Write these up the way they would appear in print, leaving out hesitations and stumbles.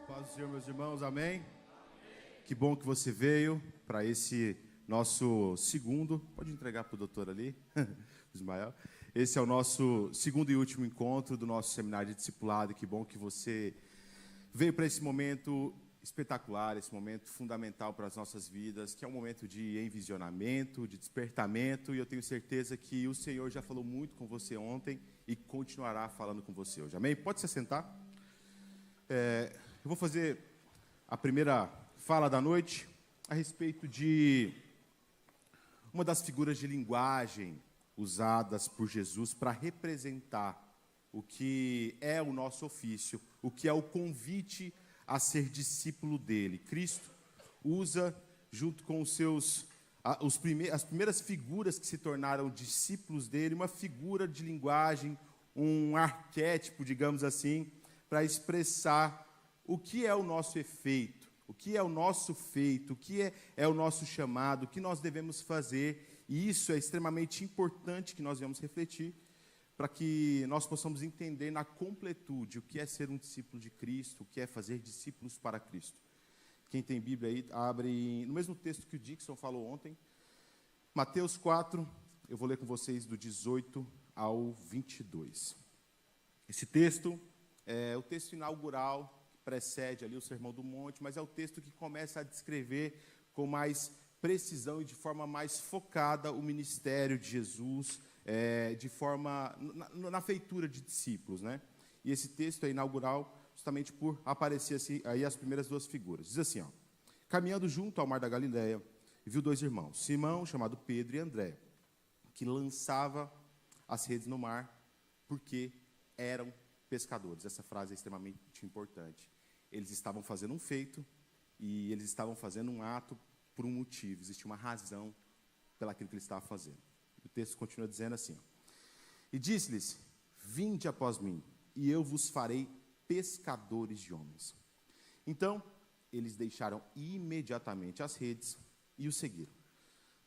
Paz do Senhor, meus irmãos, amém? Que bom que você veio para esse nosso segundo, pode entregar para o doutor ali, Ismael. Esse é o nosso segundo e último encontro do nosso seminário de discipulado. Que bom que você veio para esse momento espetacular, esse momento fundamental para as nossas vidas, que é um momento de envisionamento, de despertamento, e eu tenho certeza que o Senhor já falou muito com você ontem e continuará falando com você hoje, amém? Pode se assentar. Eu vou fazer a primeira fala da noite a respeito de uma das figuras de linguagem usadas por Jesus para representar o que é o nosso ofício, o que é o convite a ser discípulo dele. Cristo usa, junto com as primeiras figuras que se tornaram discípulos dele, uma figura de linguagem, um arquétipo, digamos assim, para expressar o que é o nosso efeito, o que é o nosso feito, o que é o nosso chamado, o que nós devemos fazer. E isso é extremamente importante que nós venhamos refletir, para que nós possamos entender na completude o que é ser um discípulo de Cristo, o que é fazer discípulos para Cristo. Quem tem Bíblia aí, abre no mesmo texto que o Dixon falou ontem, Mateus 4, eu vou ler com vocês do 18 ao 22. Esse texto é o texto inaugural, que precede ali o Sermão do Monte, mas é o texto que começa a descrever com mais precisão e de forma mais focada o ministério de Jesus, de forma, na feitura de discípulos, né? E esse texto é inaugural justamente por aparecer assim, aí as primeiras duas figuras. Diz assim, ó: caminhando junto ao mar da Galileia, viu dois irmãos, Simão, chamado Pedro, e André, que lançava as redes no mar, porque eram pescadores. Essa frase é extremamente importante. Eles estavam fazendo um feito e eles estavam fazendo um ato por um motivo. Existia uma razão pelaquilo que eles estavam fazendo. O texto continua dizendo assim, ó: e disse-lhes: vinde após mim, e eu vos farei pescadores de homens. Então, eles deixaram imediatamente as redes e o seguiram.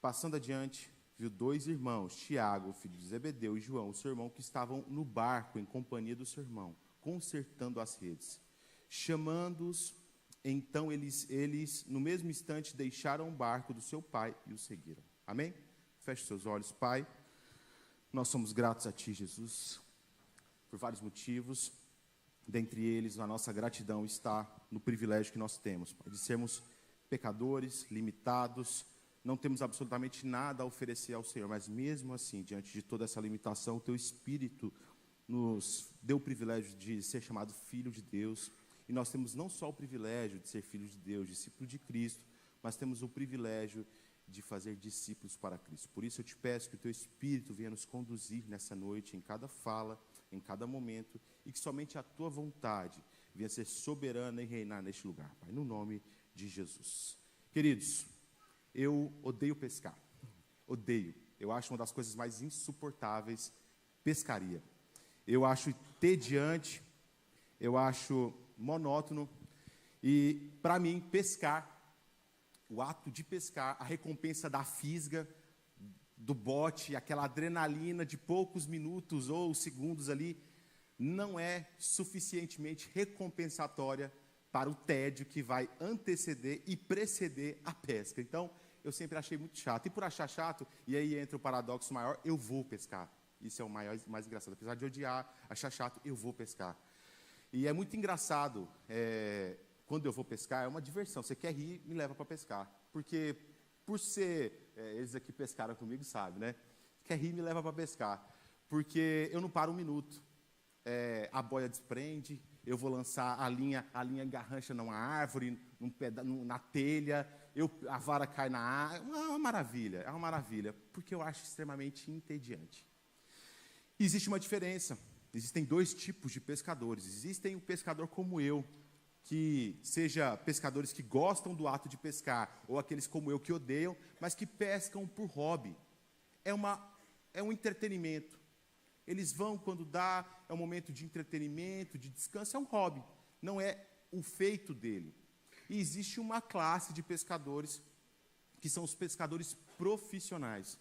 Passando adiante, viu dois irmãos, Tiago, filho de Zebedeu, e João, seu irmão, que estavam no barco em companhia do seu irmão, consertando as redes. Chamando-os, então eles, no mesmo instante, deixaram o barco do seu pai e o seguiram. Amém? Feche seus olhos. Pai, nós somos gratos a Ti, Jesus, por vários motivos. Dentre eles, a nossa gratidão está no privilégio que nós temos, de sermos pecadores, limitados, não temos absolutamente nada a oferecer ao Senhor, mas mesmo assim, diante de toda essa limitação, o Teu Espírito nos deu o privilégio de ser chamado Filho de Deus, e nós temos não só o privilégio de ser Filho de Deus, discípulo de Cristo, mas temos o privilégio de fazer discípulos para Cristo. Por isso eu te peço que o Teu Espírito venha nos conduzir nessa noite, em cada fala, em cada momento, e que somente a Tua vontade venha ser soberana e reinar neste lugar, Pai, no nome de Jesus. Queridos, eu odeio pescar, odeio. Eu acho uma das coisas mais insuportáveis pescaria. Eu acho entediante, eu acho monótono, e para mim pescar, o ato de pescar, a recompensa da fisga, do bote, aquela adrenalina de poucos minutos ou segundos ali, não é suficientemente recompensatória para o tédio que vai anteceder e preceder a pesca. Então, eu sempre achei muito chato. E por achar chato, e aí entra o paradoxo maior, eu vou pescar. Isso é o mais engraçado. Apesar de odiar, achar chato, eu vou pescar. E é muito engraçado, quando eu vou pescar, é uma diversão. Você quer rir, me leva para pescar. Porque, por ser, eles aqui pescaram comigo, sabe, né? Quer rir, me leva para pescar. Porque eu não paro um minuto. A boia desprende, eu vou lançar a linha engarrancha numa árvore, na telha, a vara cai na água. É uma maravilha, porque eu acho extremamente entediante. E existe uma diferença. Existem dois tipos de pescadores. Existem o pescador como eu, que seja pescadores que gostam do ato de pescar, ou aqueles como eu que odeiam, mas que pescam por hobby. É um entretenimento. Eles vão quando dá, é um momento de entretenimento, de descanso, é um hobby, não é o feito dele. E existe uma classe de pescadores, que são os pescadores profissionais.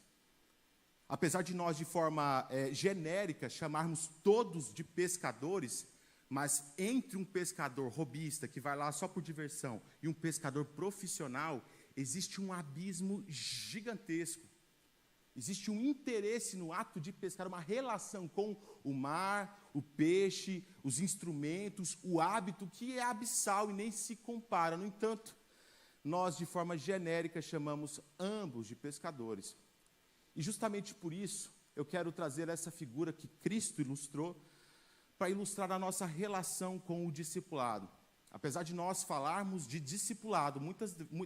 Apesar de nós, de forma genérica, chamarmos todos de pescadores, Mas entre um pescador hobbyista, que vai lá só por diversão, e um pescador profissional, existe um abismo gigantesco. Existe um interesse no ato de pescar, uma relação com o mar, o peixe, os instrumentos, o hábito, que é abissal e nem se compara. No entanto, nós, de forma genérica, chamamos ambos de pescadores. E justamente por isso, eu quero trazer essa figura que Cristo ilustrou, para ilustrar a nossa relação com o discipulado. Apesar de nós falarmos de discipulado,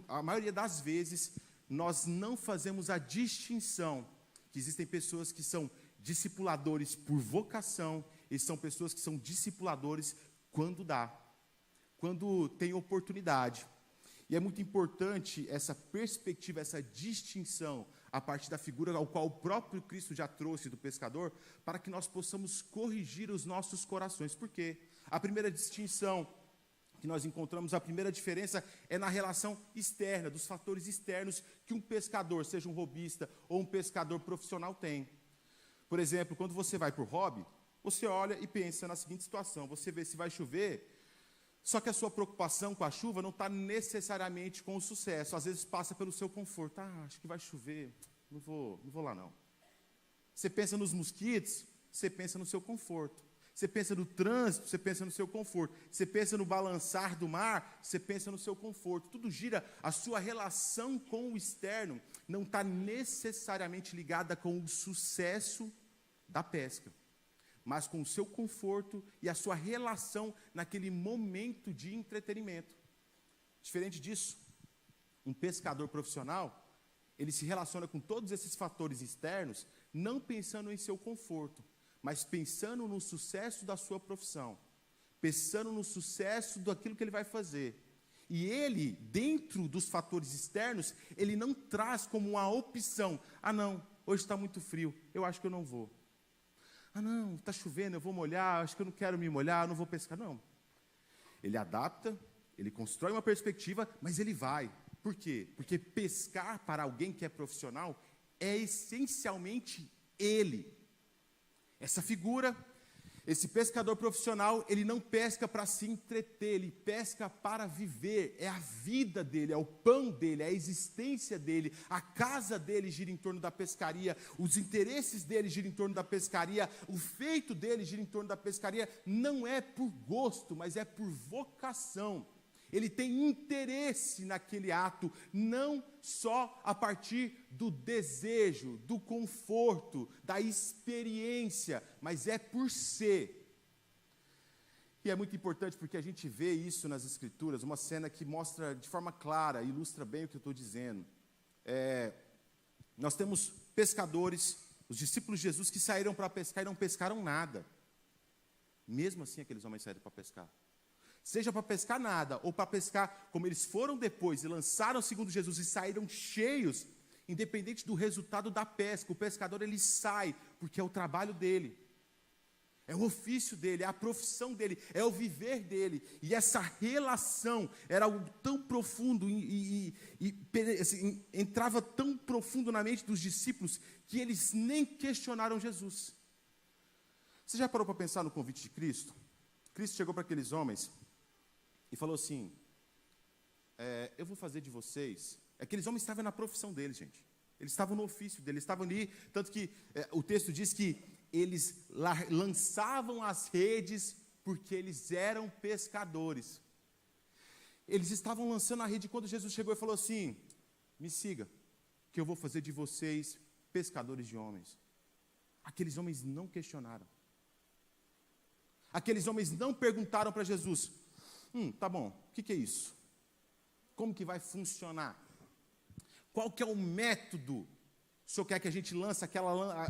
a maioria das vezes, nós não fazemos a distinção que existem pessoas que são discipuladores por vocação e são pessoas que são discipuladores quando dá, quando tem oportunidade. E é muito importante essa perspectiva, essa distinção a partir da figura ao qual o próprio Cristo já trouxe do pescador, para que nós possamos corrigir os nossos corações. Por quê? A primeira distinção que nós encontramos, a primeira diferença é na relação externa, dos fatores externos que um pescador, seja um hobbyista ou um pescador profissional, tem. Por exemplo, quando você vai para o hobby, você olha e pensa na seguinte situação: você vê se vai chover, só que a sua preocupação com a chuva não está necessariamente com o sucesso. Às vezes passa pelo seu conforto. Acho que vai chover, não vou lá não. Você pensa nos mosquitos, você pensa no seu conforto. Você pensa no trânsito, você pensa no seu conforto. Você pensa no balançar do mar, você pensa no seu conforto. Tudo gira, a sua relação com o externo não está necessariamente ligada com o sucesso da pesca, mas com o seu conforto e a sua relação naquele momento de entretenimento. Diferente disso, um pescador profissional, ele se relaciona com todos esses fatores externos, não pensando em seu conforto, mas pensando no sucesso da sua profissão, pensando no sucesso daquilo que ele vai fazer. E ele, dentro dos fatores externos, ele não traz como uma opção: não, hoje está muito frio, eu acho que eu não vou. Não, está chovendo, eu vou molhar, acho que eu não quero me molhar, não vou pescar. Não. Ele adapta, ele constrói uma perspectiva, mas ele vai. Por quê? Porque pescar para alguém que é profissional é essencialmente ele. Essa figura, esse pescador profissional, ele não pesca para se entreter, ele pesca para viver. É a vida dele, é o pão dele, é a existência dele, a casa dele gira em torno da pescaria, os interesses dele giram em torno da pescaria, o feito dele gira em torno da pescaria. Não é por gosto, mas é por vocação. Ele tem interesse naquele ato, não só a partir do desejo, do conforto, da experiência, mas é por ser. E é muito importante porque a gente vê isso nas Escrituras, uma cena que mostra de forma clara, ilustra bem o que eu estou dizendo. Nós temos pescadores, os discípulos de Jesus, que saíram para pescar e não pescaram nada. Mesmo assim, aqueles homens saíram para pescar. Seja para pescar nada, ou para pescar como eles foram depois e lançaram segundo Jesus e saíram cheios, independente do resultado da pesca, o pescador ele sai, porque é o trabalho dele, é o ofício dele, é a profissão dele, é o viver dele, e essa relação era algo tão profundo, assim, entrava tão profundo na mente dos discípulos, que eles nem questionaram Jesus. Você já parou para pensar no convite de Cristo? Cristo chegou para aqueles homens e falou assim: eu vou fazer de vocês. Aqueles homens estavam na profissão deles, gente. Eles estavam no ofício deles, estavam ali, tanto que o texto diz que eles lançavam as redes porque eles eram pescadores. Eles estavam lançando a rede quando Jesus chegou e falou assim: me siga, que eu vou fazer de vocês pescadores de homens. Aqueles homens não questionaram. Aqueles homens não perguntaram para Jesus: tá bom, o que é isso? Como que vai funcionar? Qual que é o método? O senhor quer que a gente lance aquela...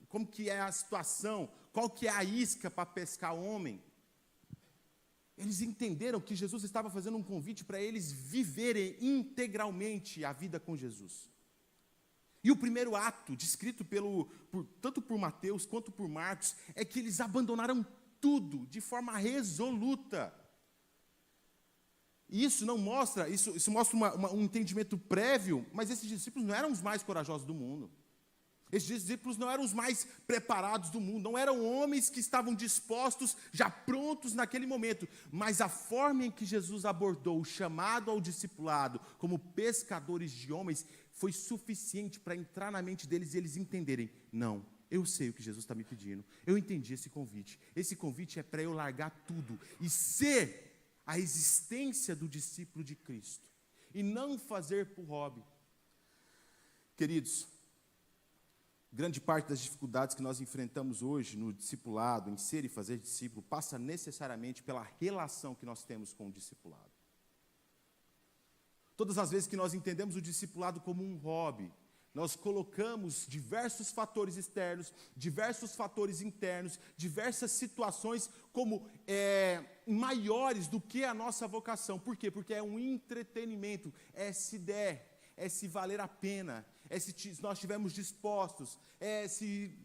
Como que é a situação? Qual que é a isca para pescar homem? Eles entenderam que Jesus estava fazendo um convite para eles viverem integralmente a vida com Jesus. E o primeiro ato, descrito tanto por Mateus quanto por Marcos, é que eles abandonaram tudo de forma resoluta. E isso não mostra, isso mostra um entendimento prévio, mas esses discípulos não eram os mais corajosos do mundo. Esses discípulos não eram os mais preparados do mundo, não eram homens que estavam dispostos, já prontos naquele momento, mas a forma em que Jesus abordou o chamado ao discipulado como pescadores de homens foi suficiente para entrar na mente deles e eles entenderem: não, eu sei o que Jesus está me pedindo, eu entendi esse convite é para eu largar tudo e ser a existência do discípulo de Cristo, e não fazer por hobby. Queridos, grande parte das dificuldades que nós enfrentamos hoje no discipulado, em ser e fazer discípulo, passa necessariamente pela relação que nós temos com o discipulado. Todas as vezes que nós entendemos o discipulado como um hobby, nós colocamos diversos fatores externos, diversos fatores internos, diversas situações como maiores do que a nossa vocação. Por quê? Porque é um entretenimento, é se der, é se valer a pena, é se nós estivermos dispostos, é se...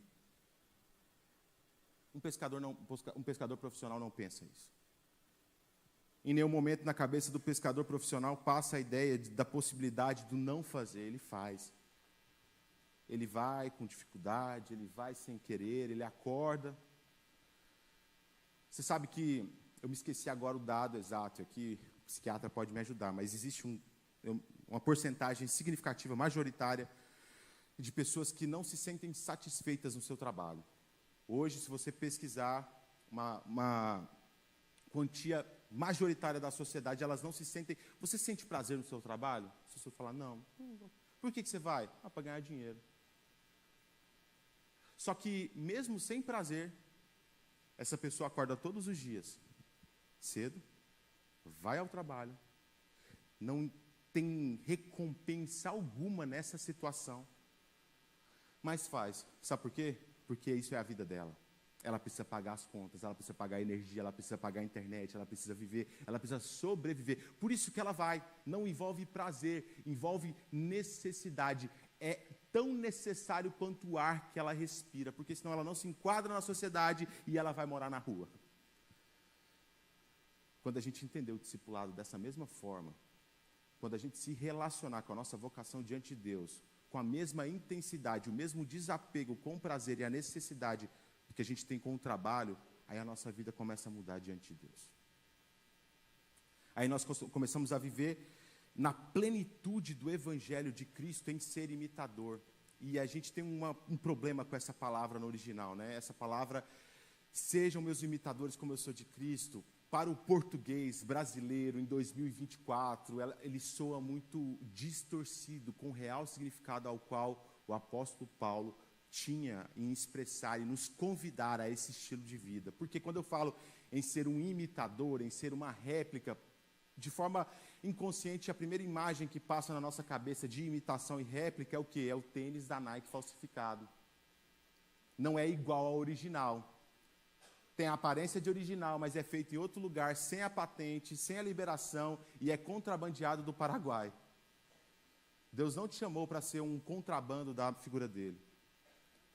Um pescador profissional não pensa isso. Em nenhum momento na cabeça do pescador profissional passa a ideia da possibilidade do não fazer. Ele faz. Ele vai com dificuldade, ele vai sem querer, ele acorda. Você sabe que, eu me esqueci agora o dado exato aqui, o psiquiatra pode me ajudar, mas existe uma porcentagem significativa, majoritária, de pessoas que não se sentem satisfeitas no seu trabalho. Hoje, se você pesquisar uma quantia majoritária da sociedade, elas não se sentem... Você sente prazer no seu trabalho? Se você falar, não. Por que você vai? Para ganhar dinheiro. Só que, mesmo sem prazer, essa pessoa acorda todos os dias, cedo, vai ao trabalho, não tem recompensa alguma nessa situação, mas faz. Sabe por quê? Porque isso é a vida dela. Ela precisa pagar as contas, ela precisa pagar a energia, ela precisa pagar a internet, ela precisa viver, ela precisa sobreviver. Por isso que ela vai. Não envolve prazer, envolve necessidade. É tão necessário quanto o ar que ela respira, porque senão ela não se enquadra na sociedade e ela vai morar na rua. Quando a gente entender o discipulado dessa mesma forma, quando a gente se relacionar com a nossa vocação diante de Deus, com a mesma intensidade, o mesmo desapego com o prazer e a necessidade que a gente tem com o trabalho, aí a nossa vida começa a mudar diante de Deus. Aí nós começamos a viver na plenitude do Evangelho de Cristo em ser imitador. E a gente tem um problema com essa palavra no original, né? Essa palavra, sejam meus imitadores como eu sou de Cristo, para o português brasileiro em 2024, ele soa muito distorcido com o real significado ao qual o apóstolo Paulo tinha em expressar e nos convidar a esse estilo de vida. Porque quando eu falo em ser um imitador, em ser uma réplica, de forma inconsciente, a primeira imagem que passa na nossa cabeça de imitação e réplica é o quê? É o tênis da Nike falsificado. Não é igual ao original. Tem a aparência de original, mas é feito em outro lugar, sem a patente, sem a liberação, e é contrabandeado do Paraguai. Deus não te chamou para ser um contrabando da figura dele.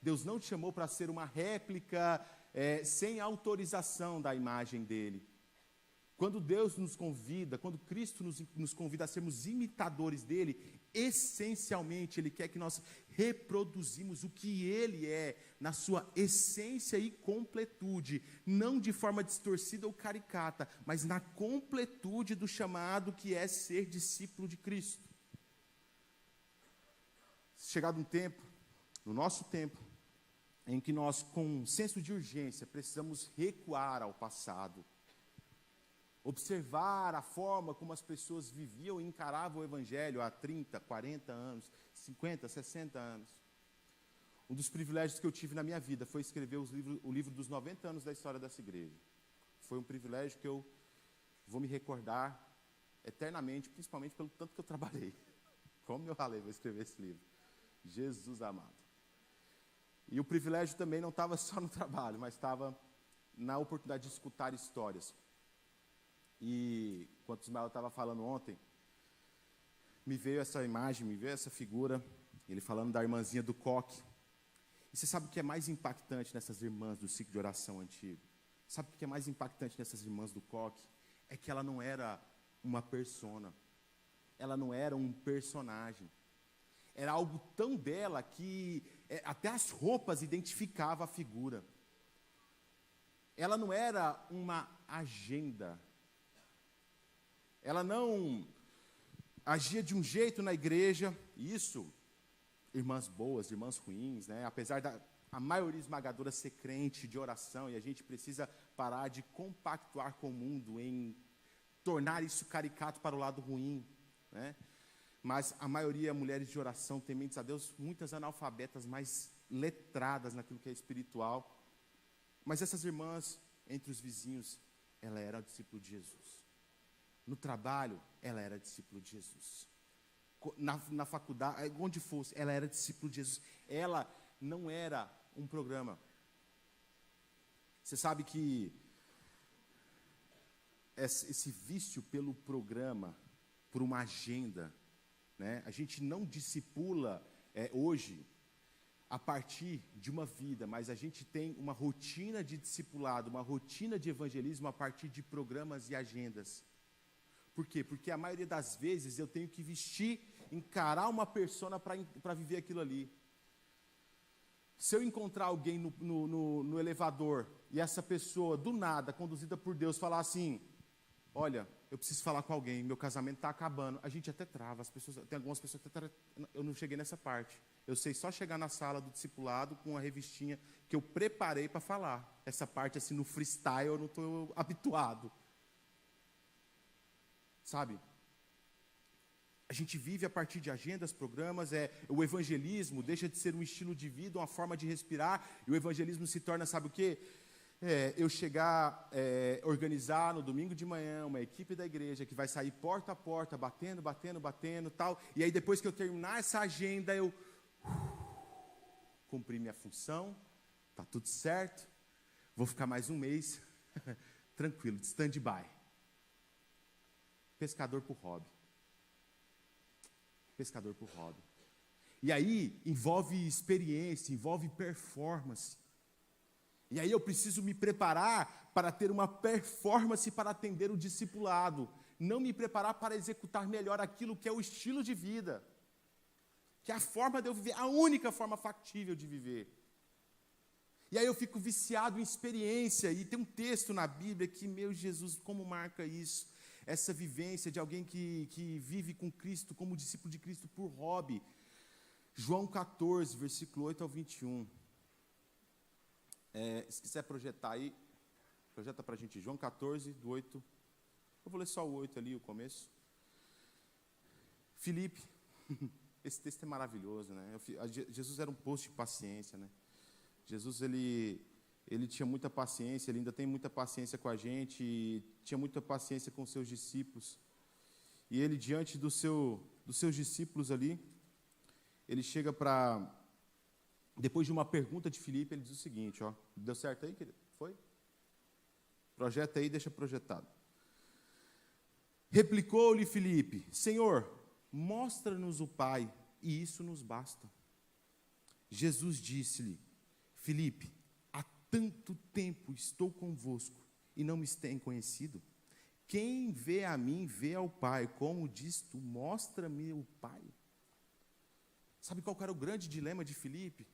Deus não te chamou para ser uma réplica sem autorização da imagem dele. Quando Deus nos convida, quando Cristo nos convida a sermos imitadores dele, essencialmente Ele quer que nós reproduzimos o que Ele é, na sua essência e completude, não de forma distorcida ou caricata, mas na completude do chamado que é ser discípulo de Cristo. Chegado um tempo, no nosso tempo, em que nós, com um senso de urgência, precisamos recuar ao passado, observar a forma como as pessoas viviam e encaravam o Evangelho há 30, 40 anos, 50, 60 anos. Um dos privilégios que eu tive na minha vida foi escrever o livro dos 90 anos da história dessa igreja. Foi um privilégio que eu vou me recordar eternamente, principalmente pelo tanto que eu trabalhei. Como eu ralei para escrever esse livro. Jesus amado. E o privilégio também não estava só no trabalho, mas estava na oportunidade de escutar histórias. E, enquanto o Ismael estava falando ontem, me veio essa imagem, me veio essa figura, ele falando da irmãzinha do coque. E você sabe o que é mais impactante nessas irmãs do ciclo de oração antigo? Sabe o que é mais impactante nessas irmãs do coque? É que ela não era uma persona, ela não era um personagem. Era algo tão dela que até as roupas identificavam a figura. Ela não era uma agenda. Ela não agia de um jeito na igreja. Isso, irmãs boas, irmãs ruins, né? Apesar da a maioria esmagadora ser crente de oração, e a gente precisa parar de compactuar com o mundo em tornar isso caricato para o lado ruim, né? Mas a maioria mulheres de oração, tementes a Deus, muitas analfabetas, mas letradas naquilo que é espiritual. Mas essas irmãs, entre os vizinhos, ela era discípulo de Jesus. No trabalho, ela era discípulo de Jesus. Na faculdade, onde fosse, ela era discípulo de Jesus. Ela não era um programa. Você sabe que esse vício pelo programa, por uma agenda, né? A gente não discipula hoje a partir de uma vida, mas a gente tem uma rotina de discipulado, uma rotina de evangelismo a partir de programas e agendas. Por quê? Porque a maioria das vezes eu tenho que vestir, encarar uma persona para viver aquilo ali. Se eu encontrar alguém no elevador e essa pessoa, do nada, conduzida por Deus, falar assim: olha, eu preciso falar com alguém, meu casamento está acabando. A gente até trava, tem algumas pessoas que até, eu não cheguei nessa parte. Eu sei só chegar na sala do discipulado com uma revistinha que eu preparei para falar. Essa parte, assim, no freestyle, eu não estou habituado. Sabe? A gente vive a partir de agendas, programas, o evangelismo deixa de ser um estilo de vida, uma forma de respirar, e o evangelismo se torna, sabe o quê? Eu chegar, organizar no domingo de manhã uma equipe da igreja que vai sair porta a porta, batendo, tal, e aí depois que eu terminar essa agenda, eu cumpri minha função, tá tudo certo, vou ficar mais um mês, tranquilo, de stand-by. Pescador por hobby. Pescador por hobby. E aí envolve experiência, envolve performance. E aí eu preciso me preparar para ter uma performance para atender o discipulado, não me preparar para executar melhor aquilo que é o estilo de vida, que é a forma de eu viver, a única forma factível de viver. E aí eu fico viciado em experiência, e tem um texto na Bíblia que, meu Jesus, como marca isso? Essa vivência de alguém que vive com Cristo, como discípulo de Cristo por hobby. João 14, versículo 8 ao 21. Se quiser projetar aí, projeta para a gente, João 14, do 8. Eu vou ler só o 8 ali, o começo. Filipe, esse texto é maravilhoso, né? Jesus era um poço de paciência, né? Jesus, ele tinha muita paciência, ele ainda tem muita paciência com a gente, tinha muita paciência com os seus discípulos. E ele, diante dos seus discípulos ali, ele chega para, depois de uma pergunta de Filipe, ele diz o seguinte, ó, deu certo aí, querido? Foi? Projeta aí, deixa projetado. Replicou-lhe Filipe: Senhor, mostra-nos o Pai, e isso nos basta. Jesus disse-lhe: Filipe, há tanto tempo estou convosco e não me têm conhecido? Quem vê a mim, vê ao Pai. Como diz tu, mostra-me o Pai. Sabe qual era o grande dilema de Filipe?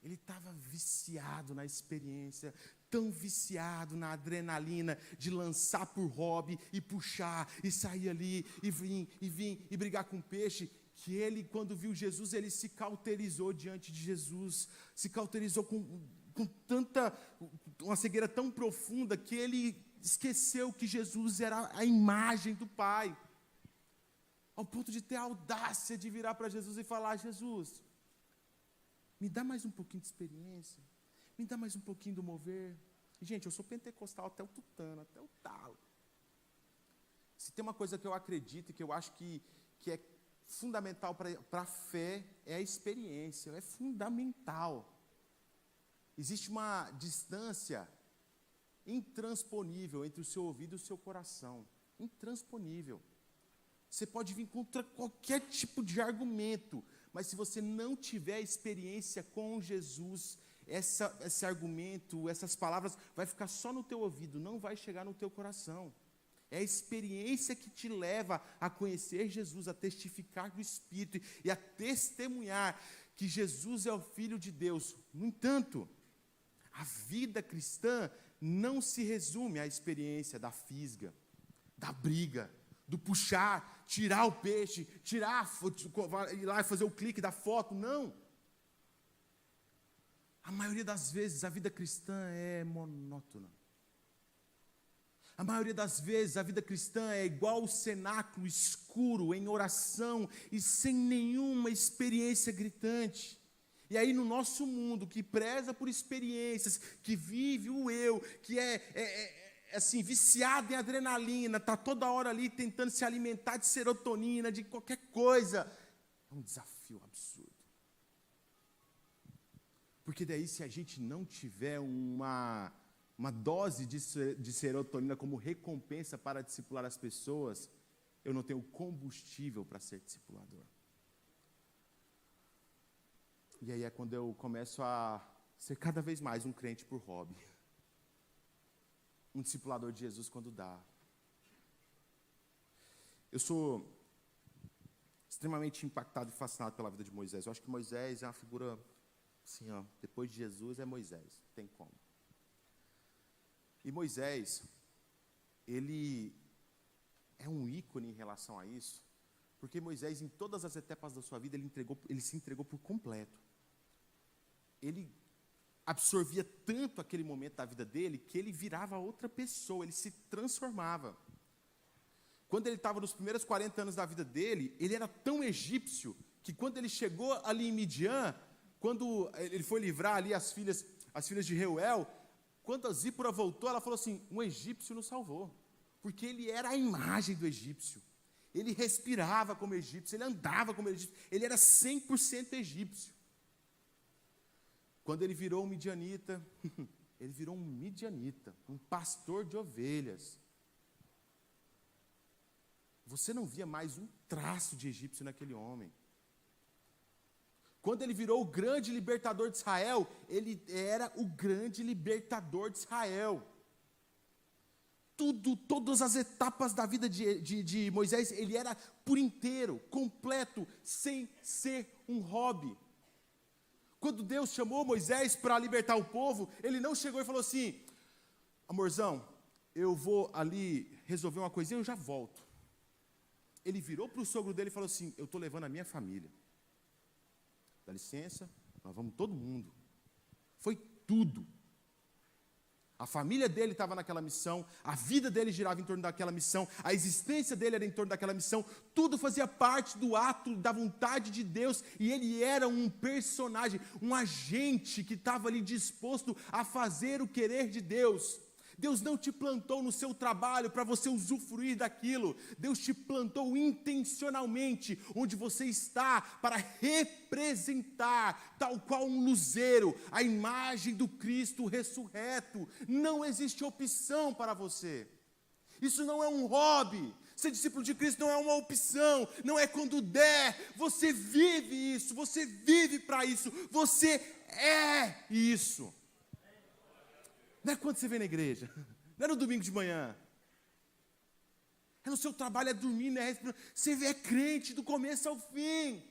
Ele estava viciado na experiência, tão viciado na adrenalina de lançar por hobby e puxar, e sair ali, e vir, e brigar com peixe, que ele, quando viu Jesus, ele se cauterizou diante de Jesus, se cauterizou com tanta, uma cegueira tão profunda, que ele esqueceu que Jesus era a imagem do Pai, ao ponto de ter a audácia de virar para Jesus e falar: Jesus, me dá mais um pouquinho de experiência, me dá mais um pouquinho do mover. E, gente, eu sou pentecostal até o tutano, até o talo. Se tem uma coisa que eu acredito e que eu acho que é fundamental para a fé, é a experiência, é fundamental. Existe uma distância intransponível entre o seu ouvido e o seu coração, intransponível. Você pode vir contra qualquer tipo de argumento, mas se você não tiver experiência com Jesus, esse argumento, essas palavras, vai ficar só no teu ouvido, não vai chegar no teu coração. É a experiência que te leva a conhecer Jesus, a testificar do Espírito e a testemunhar que Jesus é o Filho de Deus. No entanto, a vida cristã não se resume à experiência da fisga, da briga, do puxar, tirar o peixe, ir lá e fazer o clique da foto. Não. A maioria das vezes a vida cristã é monótona. A maioria das vezes a vida cristã é igual o cenáculo escuro, em oração e sem nenhuma experiência gritante. E aí no nosso mundo, que preza por experiências, que vive o eu, que é assim, viciado em adrenalina, está toda hora ali tentando se alimentar de serotonina, de qualquer coisa, é um desafio absurdo. Porque daí se a gente não tiver uma dose de serotonina como recompensa para discipular as pessoas, eu não tenho combustível para ser discipulador. E aí é quando eu começo a ser cada vez mais um crente por hobby. Um discipulador de Jesus quando dá. Eu sou extremamente impactado e fascinado pela vida de Moisés. Eu acho que Moisés é uma figura, assim, ó, depois de Jesus é Moisés, não tem como. E Moisés, ele é um ícone em relação a isso, porque Moisés, em todas as etapas da sua vida, ele se entregou por completo. Ele absorvia tanto aquele momento da vida dele, que ele virava outra pessoa, ele se transformava. Quando ele estava nos primeiros 40 anos da vida dele, ele era tão egípcio, que quando ele chegou ali em Midian, quando ele foi livrar ali as filhas de Reuel, quando a Zípora voltou, ela falou assim, um egípcio nos salvou, porque ele era a imagem do egípcio, ele respirava como egípcio, ele andava como egípcio, ele era 100% egípcio. Quando ele virou um midianita, ele virou um midianita, um pastor de ovelhas. Você não via mais um traço de egípcio naquele homem. Quando ele virou o grande libertador de Israel, ele era o grande libertador de Israel. Todas as etapas da vida de Moisés, ele era por inteiro, completo, sem ser um hobby. Quando Deus chamou Moisés para libertar o povo, ele não chegou e falou assim, amorzão, eu vou ali resolver uma coisinha e eu já volto. Ele virou para o sogro dele e falou assim, eu estou levando a minha família. Dá licença, nós vamos todo mundo. Foi tudo. A família dele estava naquela missão, a vida dele girava em torno daquela missão, a existência dele era em torno daquela missão, tudo fazia parte do ato da vontade de Deus, e ele era um personagem, um agente que estava ali disposto a fazer o querer de Deus. Deus não te plantou no seu trabalho para você usufruir daquilo. Deus te plantou intencionalmente onde você está para representar, tal qual um luzeiro, a imagem do Cristo ressurreto. Não existe opção para você. Isso não é um hobby. Ser discípulo de Cristo não é uma opção, não é quando der. Você vive isso, você vive para isso, você é isso. Não é quando você vem na igreja, não é no domingo de manhã, é no seu trabalho, é dormindo, é respirando. Você é crente do começo ao fim.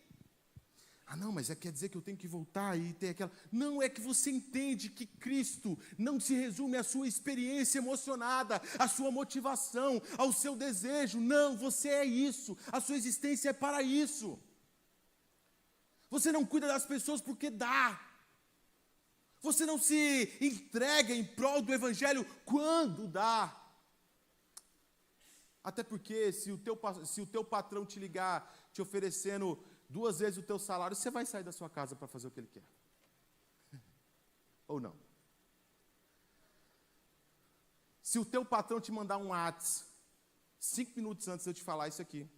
Ah não, mas quer dizer que eu tenho que voltar e ter aquela... Não, é que você entende que Cristo não se resume à sua experiência emocionada, à sua motivação, ao seu desejo. Não, você é isso, a sua existência é para isso. Você não cuida das pessoas porque dá. Você não se entrega em prol do Evangelho quando dá. Até porque se o teu patrão te ligar, te oferecendo 2 vezes o teu salário, você vai sair da sua casa para fazer o que ele quer. Ou não? Se o teu patrão te mandar um WhatsApp, 5 minutos antes de eu te falar isso aqui,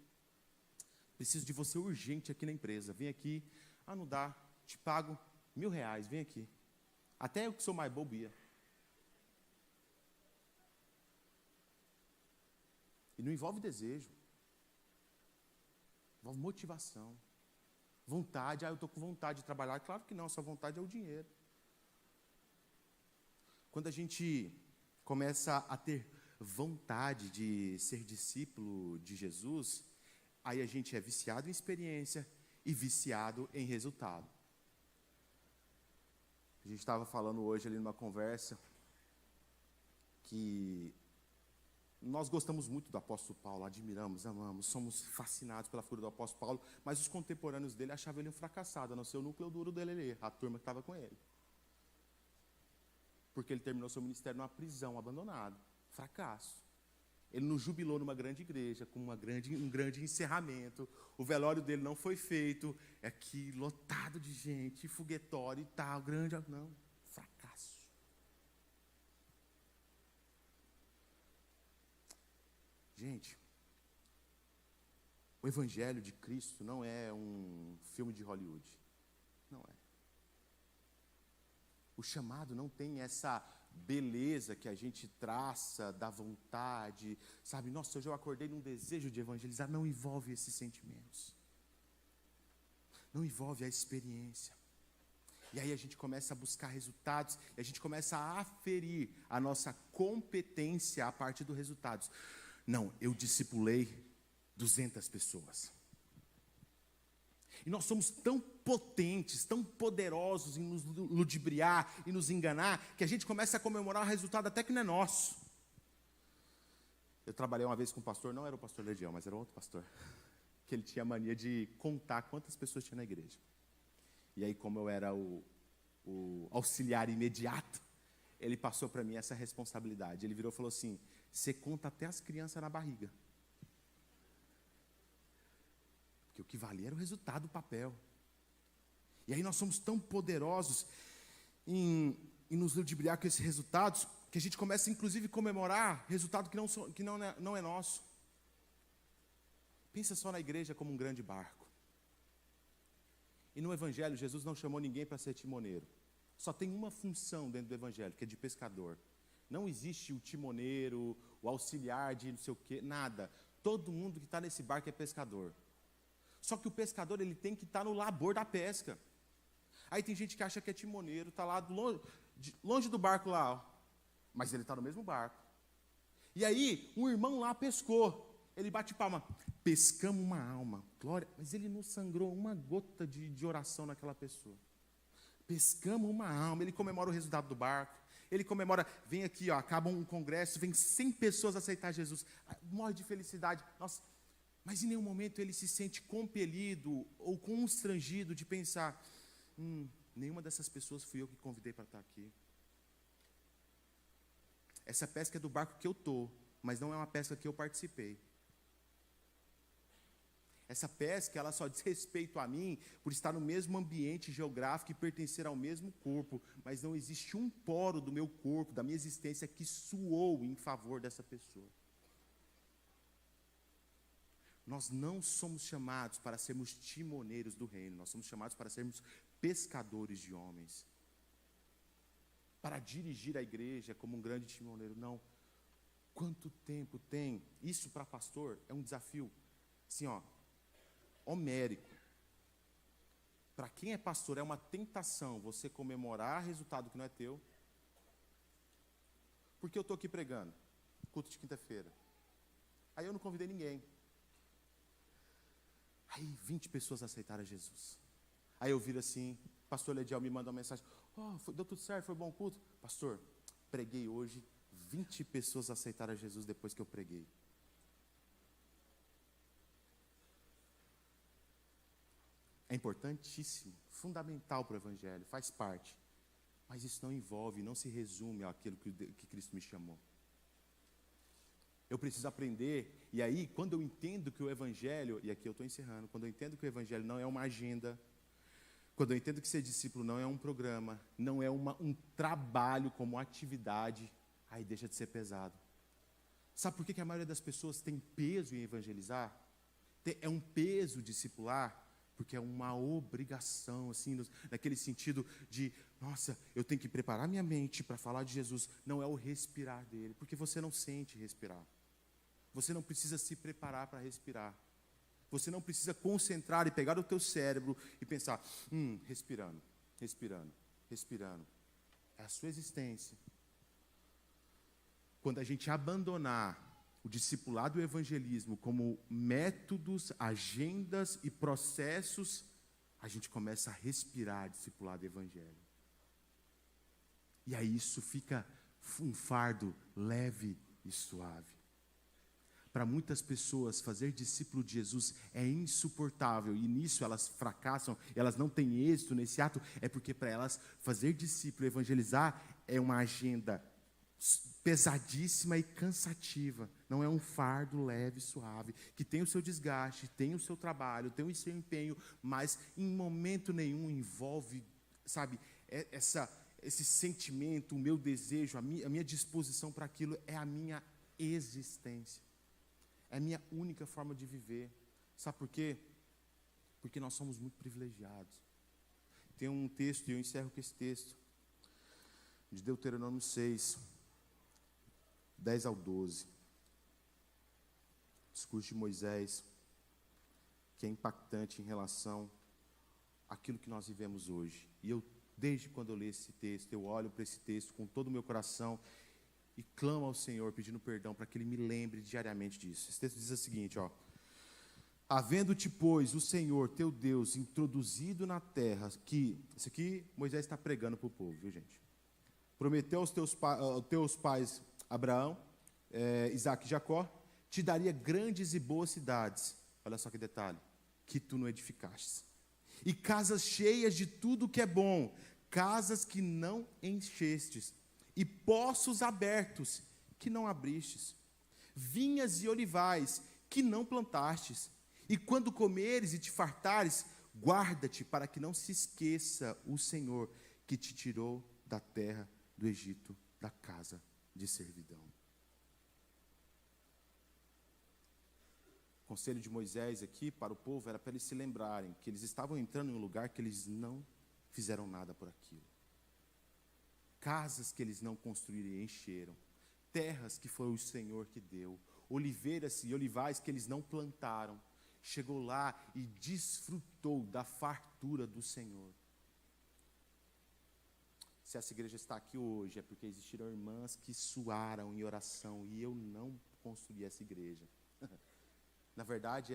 preciso de você urgente aqui na empresa, vem aqui, não dá, te pago R$1.000, vem aqui. Até eu que sou mais bobo ia. E não envolve desejo. Envolve motivação. Vontade. Eu estou com vontade de trabalhar. Claro que não, a sua vontade é o dinheiro. Quando a gente começa a ter vontade de ser discípulo de Jesus, aí a gente é viciado em experiência e viciado em resultado. A gente estava falando hoje ali numa conversa que nós gostamos muito do apóstolo Paulo, admiramos, amamos, somos fascinados pela figura do apóstolo Paulo, mas os contemporâneos dele achavam ele um fracassado, a não ser o núcleo duro dele, a turma que estava com ele. Porque ele terminou seu ministério numa prisão, abandonado, fracasso. Ele não jubilou numa grande igreja, com um grande encerramento, o velório dele não foi feito, é aqui lotado de gente, foguetório e tal, não, fracasso. Gente, o Evangelho de Cristo não é um filme de Hollywood, não é. O chamado não tem essa beleza que a gente traça da vontade, sabe? Nossa, hoje eu acordei num desejo de evangelizar. Não envolve esses sentimentos. Não envolve a experiência. E aí a gente começa a buscar resultados, e a gente começa a aferir a nossa competência a partir dos resultados. Não, eu discipulei 200 pessoas. E nós somos tão potentes, tão poderosos em nos ludibriar e nos enganar, que a gente começa a comemorar um resultado até que não é nosso. Eu trabalhei uma vez com um pastor, não era o pastor Ledião, mas era outro pastor, que ele tinha a mania de contar quantas pessoas tinha na igreja. E aí, como eu era o auxiliar imediato, ele passou para mim essa responsabilidade. Ele virou e falou assim: você conta até as crianças na barriga. Porque o que valia era o resultado do papel. E aí nós somos tão poderosos em nos ludibriar com esses resultados, que a gente começa inclusive a comemorar resultado que não é nosso. Pensa só na igreja como um grande barco. E no Evangelho, Jesus não chamou ninguém para ser timoneiro. Só tem uma função dentro do Evangelho, que é de pescador. Não existe o timoneiro, o auxiliar de não sei o quê, nada. Todo mundo que está nesse barco é pescador. Só que o pescador, ele tem que estar no labor da pesca. Aí tem gente que acha que é timoneiro, está lá longe do barco lá, ó, mas ele está no mesmo barco. E aí, um irmão lá pescou, ele bate palma, pescamos uma alma, glória, mas ele não sangrou uma gota de oração naquela pessoa. Pescamos uma alma, ele comemora o resultado do barco, ele comemora, vem aqui, ó, acaba um congresso, vem 100 pessoas aceitar Jesus, morre de felicidade, nossa. Mas em nenhum momento ele se sente compelido ou constrangido de pensar: nenhuma dessas pessoas fui eu que convidei para estar aqui. Essa pesca é do barco que eu estou, mas não é uma pesca que eu participei. Essa pesca, ela só diz respeito a mim por estar no mesmo ambiente geográfico e pertencer ao mesmo corpo, mas não existe um poro do meu corpo, da minha existência, que suou em favor dessa pessoa. Nós não somos chamados para sermos timoneiros do reino, nós somos chamados para sermos pescadores de homens. Para dirigir a igreja como um grande timoneiro, não. Quanto tempo tem? Isso para pastor é um desafio, assim, ó, homérico. Para quem é pastor é uma tentação você comemorar resultado que não é teu. Porque eu estou aqui pregando, culto de quinta-feira. Aí eu não convidei ninguém. Aí 20 pessoas aceitaram Jesus. Aí eu viro assim, pastor Lediel me manda uma mensagem: deu tudo certo, foi bom culto? Pastor, preguei hoje, 20 pessoas aceitaram Jesus depois que eu preguei. É importantíssimo, fundamental para o Evangelho, faz parte. Mas isso não envolve, não se resume àquilo que Cristo me chamou. Eu preciso aprender, e aí, quando eu entendo que o Evangelho, e aqui eu estou encerrando, quando eu entendo que o Evangelho não é uma agenda, quando eu entendo que ser discípulo não é um programa, não é um trabalho como atividade, aí deixa de ser pesado. Sabe por que a maioria das pessoas tem peso em evangelizar? É um peso discipular, porque é uma obrigação, assim, naquele sentido de, nossa, eu tenho que preparar minha mente para falar de Jesus. Não é o respirar dele, porque você não sente respirar. Você não precisa se preparar para respirar. Você não precisa concentrar e pegar o teu cérebro e pensar, respirando, respirando, respirando. É a sua existência. quando a gente abandonar o discipulado e o evangelismo como métodos, agendas e processos, a gente começa a respirar discipulado e evangelho. E aí isso fica um fardo leve e suave. Para muitas pessoas, fazer discípulo de Jesus é insuportável, e nisso elas fracassam, elas não têm êxito nesse ato, é porque para elas fazer discípulo e evangelizar é uma agenda pesadíssima e cansativa, não é um fardo leve e suave, que tem o seu desgaste, tem o seu trabalho, tem o seu empenho, mas em momento nenhum envolve, sabe, esse sentimento, o meu desejo, a minha disposição para aquilo é a minha existência, é a minha única forma de viver. Sabe por quê? Porque nós somos muito privilegiados. Tem um texto, e eu encerro com esse texto, de Deuteronômio 6, 10 ao 12, discurso de Moisés, que é impactante em relação àquilo que nós vivemos hoje. E eu, desde quando eu leio esse texto, eu olho para esse texto com todo o meu coração e clamo ao Senhor, pedindo perdão para que Ele me lembre diariamente disso. Esse texto diz o seguinte, havendo-te, pois, o Senhor, teu Deus, introduzido na terra, isso aqui Moisés está pregando para o povo, viu, gente? Prometeu aos teus pais, Abraão, Isaac e Jacó, te daria grandes e boas cidades, olha só que detalhe, que tu não edificaste, e casas cheias de tudo que é bom, casas que não enchestes, e poços abertos, que não abristes, vinhas e olivais, que não plantastes, e quando comeres e te fartares, guarda-te para que não se esqueça o Senhor, que te tirou da terra do Egito, da casa de servidão. O conselho de Moisés aqui para o povo era para eles se lembrarem que eles estavam entrando em um lugar que eles não fizeram nada por aquilo. Casas que eles não construíram e encheram, terras que foi o Senhor que deu, oliveiras e olivais que eles não plantaram. Chegou lá e desfrutou da fartura do Senhor. Se essa igreja está aqui hoje, é porque existiram irmãs que suaram em oração, e eu não construí essa igreja. Na verdade,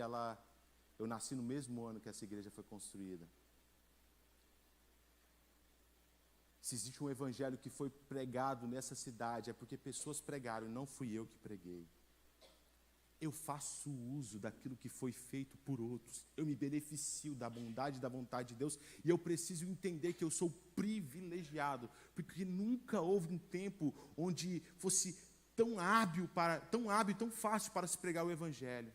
eu nasci no mesmo ano que essa igreja foi construída. Se existe um evangelho que foi pregado nessa cidade, é porque pessoas pregaram, e não fui eu que preguei. Eu faço uso daquilo que foi feito por outros. Eu me beneficio da bondade e da vontade de Deus, e eu preciso entender que eu sou privilegiado, porque nunca houve um tempo onde fosse tão hábil, tão fácil para se pregar o evangelho.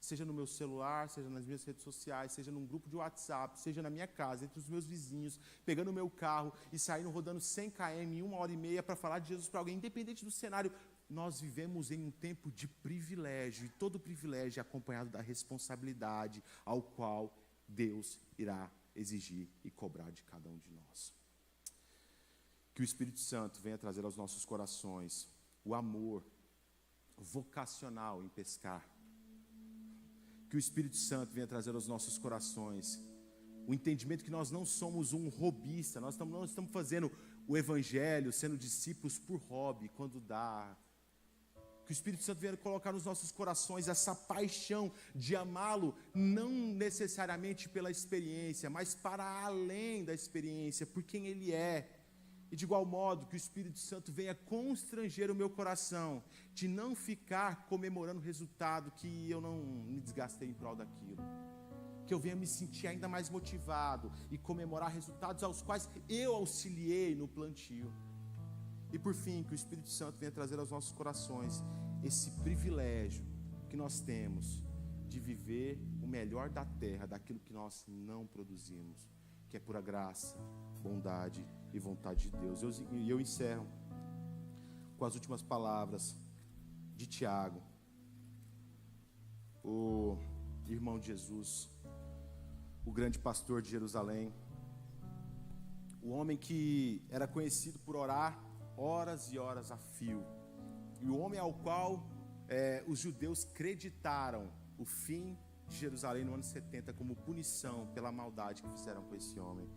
Seja no meu celular, seja nas minhas redes sociais, seja num grupo de WhatsApp, seja na minha casa, entre os meus vizinhos, pegando o meu carro e saindo rodando 100 km em 1h30 para falar de Jesus para alguém, independente do cenário. Nós vivemos em um tempo de privilégio, e todo privilégio é acompanhado da responsabilidade ao qual Deus irá exigir e cobrar de cada um de nós. Que o Espírito Santo venha trazer aos nossos corações o amor vocacional em pescar. Que o Espírito Santo venha trazer aos nossos corações o entendimento que nós não somos um hobbyista, nós não estamos fazendo o evangelho, sendo discípulos por hobby, quando dá. Que o Espírito Santo venha colocar nos nossos corações essa paixão de amá-lo, não necessariamente pela experiência, mas para além da experiência, por quem Ele é. E de igual modo, que o Espírito Santo venha constranger o meu coração, de não ficar comemorando o resultado que eu não me desgastei em prol daquilo. Que eu venha me sentir ainda mais motivado e comemorar resultados aos quais eu auxiliei no plantio. E por fim, que o Espírito Santo venha trazer aos nossos corações esse privilégio que nós temos de viver o melhor da terra, daquilo que nós não produzimos, que é pura graça, bondade e vontade de Deus. E eu encerro com as últimas palavras de Tiago, o irmão de Jesus, o grande pastor de Jerusalém, o homem que era conhecido por orar horas e horas a fio, e o homem ao qual os judeus creditaram o fim de Jerusalém no ano 70 como punição pela maldade que fizeram com esse homem.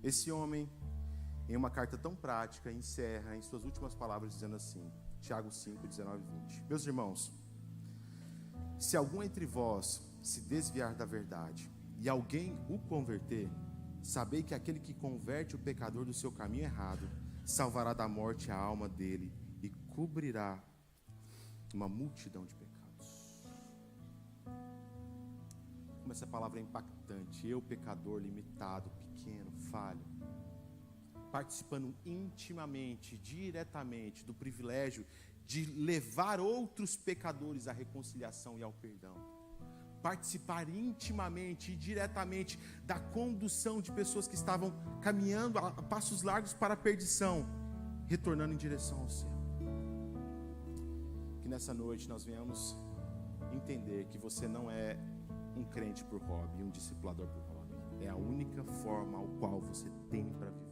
Esse homem, em uma carta tão prática, encerra em suas últimas palavras dizendo assim: Tiago 5, 19 e 20. Meus irmãos, se algum entre vós se desviar da verdade e alguém o converter, sabei que aquele que converte o pecador do seu caminho errado salvará da morte a alma dele e cobrirá uma multidão de pecados. Como essa palavra é impactante. Eu, pecador, limitado, pequeno, falho, participando intimamente, diretamente do privilégio de levar outros pecadores à reconciliação e ao perdão. Participar intimamente e diretamente da condução de pessoas que estavam caminhando a passos largos para a perdição, retornando em direção ao céu. Que nessa noite nós venhamos entender que você não é um crente por hobby, um discipulador por hobby. É a única forma ao qual você tem para viver.